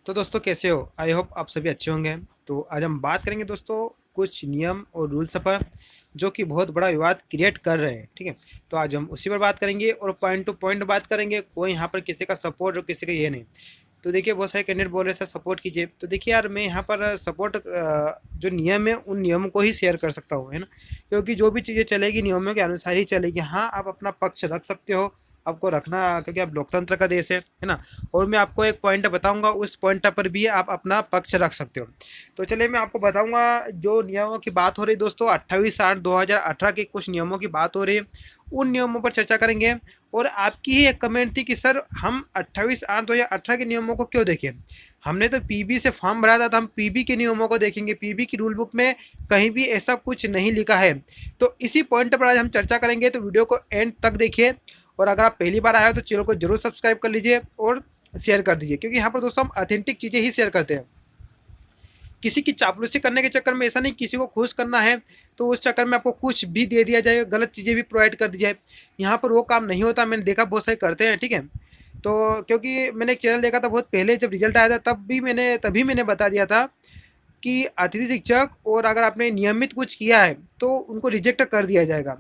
तो दोस्तों कैसे हो? आई होप आप सभी अच्छे होंगे। तो आज हम बात करेंगे दोस्तों कुछ नियम और रूल्स पर जो कि बहुत बड़ा विवाद क्रिएट कर रहे हैं। ठीक है, तो आज हम उसी पर बात करेंगे और पॉइंट टू पॉइंट बात करेंगे। कोई यहाँ पर किसी का सपोर्ट और किसी का ये नहीं। तो देखिए बहुत सारे कैंडिडेट बोल रहे हैं सर सपोर्ट कीजिए। तो देखिए यार मैं यहाँ पर सपोर्ट जो नियम है उन नियमों को ही शेयर कर सकता हूँ, है ना। क्योंकि जो भी चीज़ें चलेगी नियमों के अनुसार ही चलेगी। हाँ, आप अपना पक्ष रख सकते हो, आपको रखना, क्योंकि आप लोकतंत्र का देश है ना। और मैं आपको एक पॉइंट बताऊंगा, उस पॉइंट पर भी आप अपना पक्ष रख सकते हो। तो चलिए मैं आपको बताऊंगा जो नियमों की बात हो रही है दोस्तों, 28/8/2018 के कुछ नियमों की बात हो रही है। उन नियमों पर चर्चा करेंगे। और आपकी ही एक कमेंट थी कि सर हम 28/8/2018 के नियमों को क्यों देखें। हमने तो पीबी से फॉर्म भरा था, तो हम पीबी के नियमों को देखेंगे। पीबी की रूल बुक में कहीं भी ऐसा कुछ नहीं लिखा है। तो इसी पॉइंट पर आज हम चर्चा करेंगे, तो वीडियो को एंड तक देखिए। और अगर आप पहली बार आए हो तो चैनल को जरूर सब्सक्राइब कर लीजिए और शेयर कर दीजिए, क्योंकि यहाँ पर दोस्तों हम ऑथेंटिक चीज़ें ही शेयर करते हैं। किसी की चापलूसी करने के चक्कर में ऐसा नहीं, किसी को खुश करना है तो उस चक्कर में आपको कुछ भी दे दिया जाए, गलत चीज़ें भी प्रोवाइड कर दी जाए। यहाँ पर वो काम नहीं होता, मैंने देखा बहुत सारे करते हैं। ठीक है, तो क्योंकि मैंने एक चैनल देखा था बहुत पहले, जब रिजल्ट आया था तभी मैंने बता दिया था कि अतिथि शिक्षक और अगर आपने नियमित कुछ किया है तो उनको रिजेक्ट कर दिया जाएगा।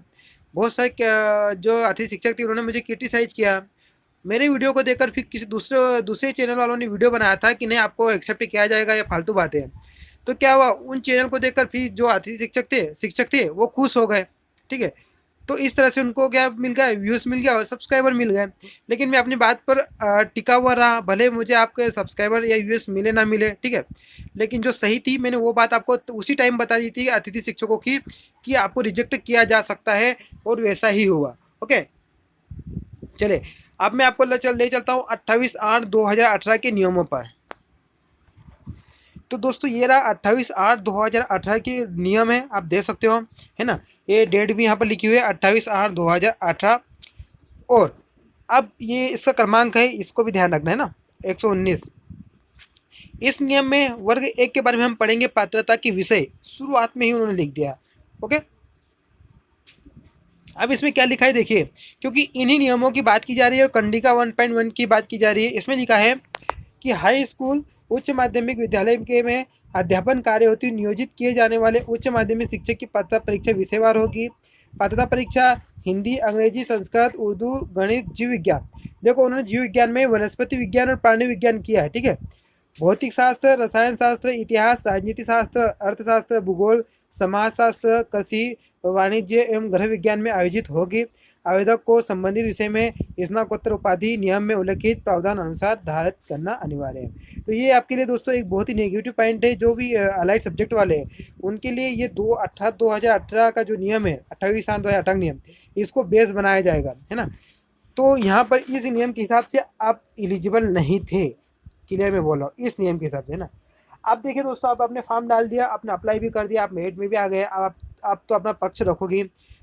बहुत सारे जो अतिथि शिक्षक थे उन्होंने मुझे क्रिटिसाइज किया। मेरे वीडियो को देखकर फिर किसी दूसरे दूसरे चैनल वालों ने वीडियो बनाया था कि नहीं आपको एक्सेप्ट किया जाएगा, ये फालतू बातें हैं। तो क्या हुआ, उन चैनल को देखकर फिर जो अतिथि शिक्षक थे वो खुश हो गए। ठीक है, तो इस तरह से उनको क्या मिल गया, व्यूज़ मिल गया और सब्सक्राइबर मिल गए। लेकिन मैं अपनी बात पर टिका हुआ रहा, भले मुझे आपके सब्सक्राइबर या व्यूज़ मिले ना मिले। ठीक है, लेकिन जो सही थी मैंने वो बात आपको उसी टाइम बता दी थी अतिथि शिक्षकों की, कि आपको रिजेक्ट किया जा सकता है। और वैसा ही हुआ। ओके, चले अब मैं आपको ले चलता हूँ 28/8/2018 के नियमों पर। तो दोस्तों ये रहा 28/8/2018 के नियम है, आप देख सकते हो, है ना। ये डेट भी यहाँ पर लिखी हुई है 28/8/2018। और अब ये इसका क्रमांक है, इसको भी ध्यान रखना है ना, 119। इस नियम में वर्ग 1 के बारे में हम पढ़ेंगे, पात्रता की विषय शुरुआत में ही उन्होंने लिख दिया। ओके, अब इसमें क्या लिखा है देखिए, क्योंकि इन्हीं नियमों की बात की जा रही है और कंडिका 1.1 की बात की जा रही है। इसमें लिखा है कि हाई स्कूल उच्च माध्यमिक विद्यालय के में अध्यापन कार्य हेतु नियोजित किए जाने वाले उच्च माध्यमिक शिक्षक की पात्रता परीक्षा विषयवार होगी। पात्रता परीक्षा हिंदी, अंग्रेजी, संस्कृत, उर्दू, गणित, जीव विज्ञान। देखो उन्होंने जीव विज्ञान में वनस्पति विज्ञान और प्राणी विज्ञान किया है। ठीक है, भौतिक शास्त्र, रसायन शास्त्र, इतिहास, राजनीति शास्त्र, अर्थशास्त्र, भूगोल, समाजशास्त्र, कृषि, वाणिज्य एवं गृह विज्ञान में आयोजित होगी। आवेदक को संबंधित विषय में स्नातकोत्तर उपाधि नियम में उल्लिखित प्रावधान अनुसार धारित करना अनिवार्य है। तो ये आपके लिए दोस्तों एक बहुत ही नेगेटिव पॉइंट है। जो भी अलाइड सब्जेक्ट वाले हैं उनके लिए ये 2018 का जो नियम है, 28/8/2018 नियम, इसको बेस बनाया जाएगा, है ना। तो यहाँ पर इस नियम के हिसाब से आप एलिजिबल नहीं थे। क्लियर मैं बोल रहा हूँ, इस नियम के हिसाब से, है ना। आप देखिए दोस्तों, आप आपने फॉर्म डाल दिया, आपने अप्लाई भी कर दिया, आप मेरिट में भी आ गए। अब आप तो अपना पक्ष रखोगे।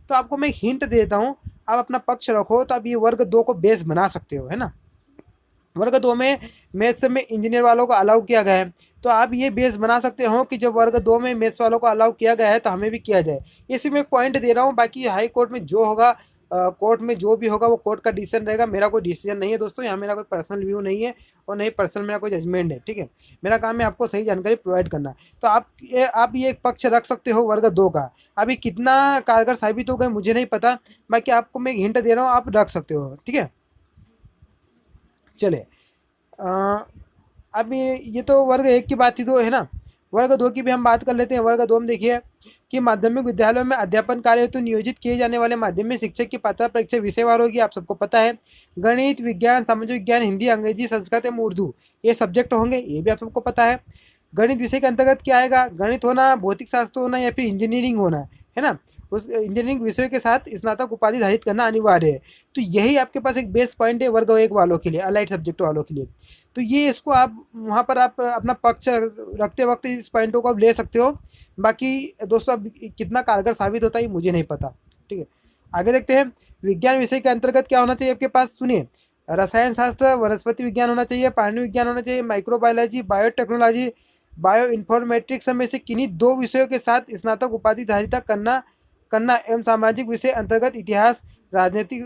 तो आपको मैं हिंट देता हूँ, आप अपना पक्ष रखो तो आप ये वर्ग 2 को बेस बना सकते हो, है ना। वर्ग 2 में मैथ्स में इंजीनियर वालों को अलाउ किया गया है, तो आप ये बेस बना सकते हो कि जब वर्ग 2 में मैथ्स वालों को अलाउ किया गया है तो हमें भी किया जाए। इसी में एक पॉइंट दे रहा हूँ, बाकी हाई कोर्ट में जो होगा, कोर्ट में जो भी होगा वो कोर्ट का डिसीजन रहेगा। मेरा कोई डिसीजन नहीं है दोस्तों, यहाँ मेरा कोई पर्सनल व्यू नहीं है और नहीं पर्सनल मेरा कोई जजमेंट है। ठीक है, मेरा काम है आपको सही जानकारी प्रोवाइड करना। तो आप ये एक पक्ष रख सकते हो वर्ग 2 का। अभी कितना कारगर साबित हो गए मुझे नहीं पता, बाकी आपको मैं एक हिंट दे रहा हूँ, आप रख सकते हो। ठीक है, चले अब ये तो वर्ग 1 की बात थी, तो है ना। वर्ग 2 की भी हम बात कर लेते हैं। वर्ग 2 में देखिए कि माध्यमिक विद्यालयों में अध्यापन कार्य हेतु नियोजित किए जाने वाले माध्यमिक शिक्षक की पात्रता परीक्षा विषयवार होगी, आप सबको पता है। गणित, विज्ञान, सामाजिक विज्ञान, हिंदी, अंग्रेजी, संस्कृत एवं उर्दू, ये सब्जेक्ट होंगे, ये भी आप सबको पता है। गणित विषय के अंतर्गत क्या आएगा, गणित होना, भौतिक शास्त्र होना या फिर इंजीनियरिंग होना, है ना। उस इंजीनियरिंग विषय के साथ स्नातक उपाधि धारित करना अनिवार्य है। तो यही आपके पास एक बेस पॉइंट है वर्ग 1 वालों के लिए, अलाइड सब्जेक्ट वालों के लिए। तो ये इसको आप वहाँ पर आप अपना पक्ष रखते वक्त इस पॉइंटों को आप ले सकते हो। बाकी दोस्तों अब कितना कारगर साबित होता है ये मुझे नहीं पता। ठीक है, आगे देखते हैं। विज्ञान विषय के अंतर्गत क्या होना चाहिए आपके पास, सुनिए। रसायन शास्त्र, वनस्पति विज्ञान होना चाहिए, प्राणी विज्ञान होना चाहिए, माइक्रोबायोलॉजी, बायोटेक्नोलॉजी, बायो इन्फॉर्मेटिक्स में से किन्हीं 2 विषयों के साथ स्नातक उपाधि धारिता करना एवं सामाजिक विषय अंतर्गत इतिहास, राजनीतिक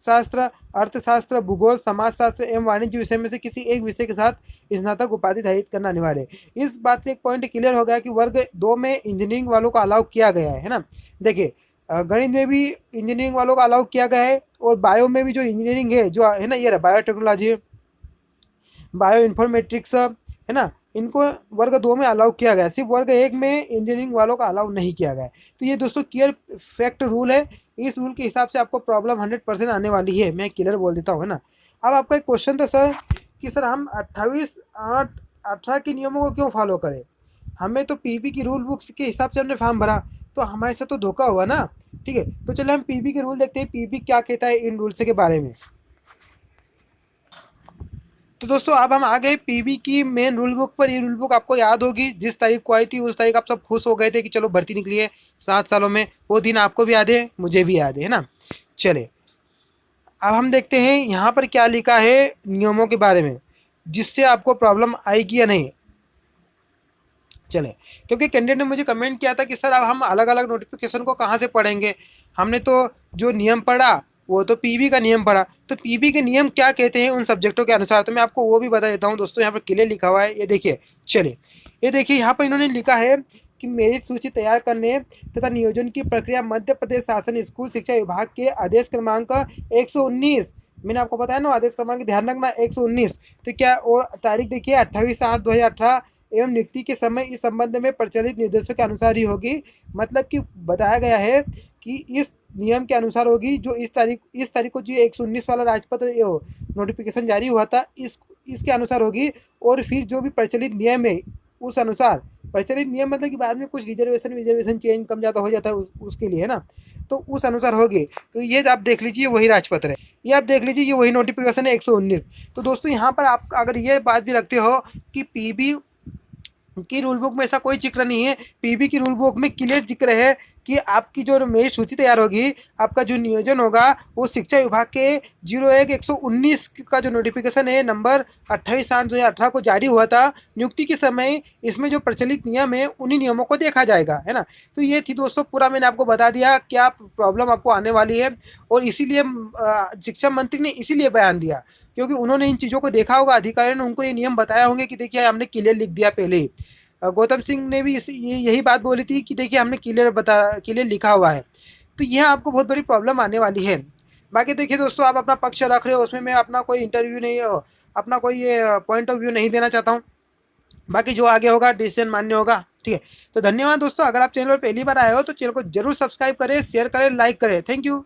शास्त्र, अर्थशास्त्र, भूगोल, समाजशास्त्र एवं वाणिज्य विषय में से किसी एक विषय के साथ स्नातक उपाधि धारित करना अनिवार्य है। इस बात से एक पॉइंट क्लियर हो गया कि वर्ग 2 में इंजीनियरिंग वालों को अलाउ किया गया है ना। देखिए गणित में भी इंजीनियरिंग वालों को अलाउ किया गया है, और बायो में भी जो इंजीनियरिंग है जो है ना, ये रहा बायोटेक्नोलॉजी, बायो इन्फॉर्मेटिक्स है ना, इनको वर्ग 2 में अलाउ किया गया है, सिर्फ वर्ग 1 में इंजीनियरिंग वालों का अलाउ नहीं किया गया है। तो ये दोस्तों क्लियर फैक्ट रूल है। इस रूल के हिसाब से आपको प्रॉब्लम 100% आने वाली है, मैं क्लियर बोल देता हूँ, है ना। अब आपका एक क्वेश्चन था सर कि सर हम 28/8/18 के नियमों को क्यों फॉलो करें। हमें तो पीबी की रूल बुक्स के हिसाब से हमने फॉर्म भरा, तो हमारे साथ तो धोखा हुआ ना। ठीक है, तो चलिए हम पीबी के रूल देखते हैं, पीबी क्या कहता है इन रूल्स के बारे में। तो दोस्तों अब हम आ गए पीबी की मेन रूल बुक पर। ये रूल बुक आपको याद होगी, जिस तारीख को आई थी उस तारीख आप सब खुश हो गए थे कि चलो भर्ती निकली है 7 सालों में। वो दिन आपको भी याद है, मुझे भी याद है ना। चले अब हम देखते हैं यहाँ पर क्या लिखा है नियमों के बारे में, जिससे आपको प्रॉब्लम आएगी या नहीं। चले, क्योंकि कैंडिडेट ने मुझे कमेंट किया था कि सर अब हम अलग अलग नोटिफिकेशन को कहाँ से पढ़ेंगे, हमने तो जो नियम पढ़ा वो तो पीबी का नियम पढ़ा, तो पीबी के नियम क्या कहते हैं उन सब्जेक्टों के अनुसार, तो मैं आपको वो भी बता देता हूँ दोस्तों। यहाँ पर क्लियर लिखा हुआ है, ये देखिए। चलिए ये देखिए, यहाँ पर इन्होंने लिखा है कि मेरिट सूची तैयार करने तथा नियोजन की प्रक्रिया मध्य प्रदेश शासन स्कूल शिक्षा विभाग के आदेश क्रमांक 119, मैंने आपको बताया ना आदेश क्रमांक ध्यान रखना 119, तो क्या और तारीख देखिए 28/8/2018 एवं नियुक्ति के समय इस संबंध में प्रचलित निर्देशों के अनुसार ही होगी। मतलब कि बताया गया है कि इस नियम के अनुसार होगी, जो इस तारीख को जो 119 वाला राजपत्र नोटिफिकेशन जारी हुआ था इसके अनुसार होगी। और फिर जो भी प्रचलित नियम है उस अनुसार, प्रचलित नियम मतलब कि बाद में कुछ रिजर्वेशन चेंज कम ज़्यादा हो जाता है उसके लिए, है ना, तो उस अनुसार होगी। तो ये आप देख लीजिए वही राजपत्र है, ये आप देख लीजिए ये वही नोटिफिकेशन है 119। तो दोस्तों यहाँ पर आप अगर ये बात भी रखते हो कि पीबी की रूल बुक में ऐसा कोई जिक्र नहीं है, पीबी की रूल बुक में क्लियर जिक्र है कि आपकी जो मेरिट सूची तैयार होगी, आपका जो नियोजन होगा वो शिक्षा विभाग के 01/119 का जो नोटिफिकेशन है नंबर 28/8/2018 को जारी हुआ था नियुक्ति के समय, इसमें जो प्रचलित नियम है उन्हीं नियमों को देखा जाएगा, है ना। तो ये थी दोस्तों पूरा मैंने आपको बता दिया क्या प्रॉब्लम आपको आने वाली है, और इसीलिए शिक्षा मंत्री ने इसीलिए बयान दिया क्योंकि उन्होंने इन चीज़ों को देखा होगा, अधिकारियों ने उनको ये नियम बताया होंगे कि देखिए हमने क्लियर लिख दिया पहले ही। गौतम सिंह ने भी यही बात बोली थी कि देखिए हमने क्लियर लिखा हुआ है, तो यह आपको बहुत बड़ी प्रॉब्लम आने वाली है। बाकी देखिए दोस्तों आप अपना पक्ष रख रहे हो, उसमें मैं अपना कोई इंटरव्यू नहीं, अपना कोई ये पॉइंट ऑफ व्यू नहीं देना चाहता हूँ। बाकी जो आगे होगा डिसीजन मान्य होगा, ठीक है। तो धन्यवाद दोस्तों, अगर आप चैनल पर पहली बार आए हो तो चैनल को जरूर सब्सक्राइब करें, शेयर करें, लाइक करें। Thank you.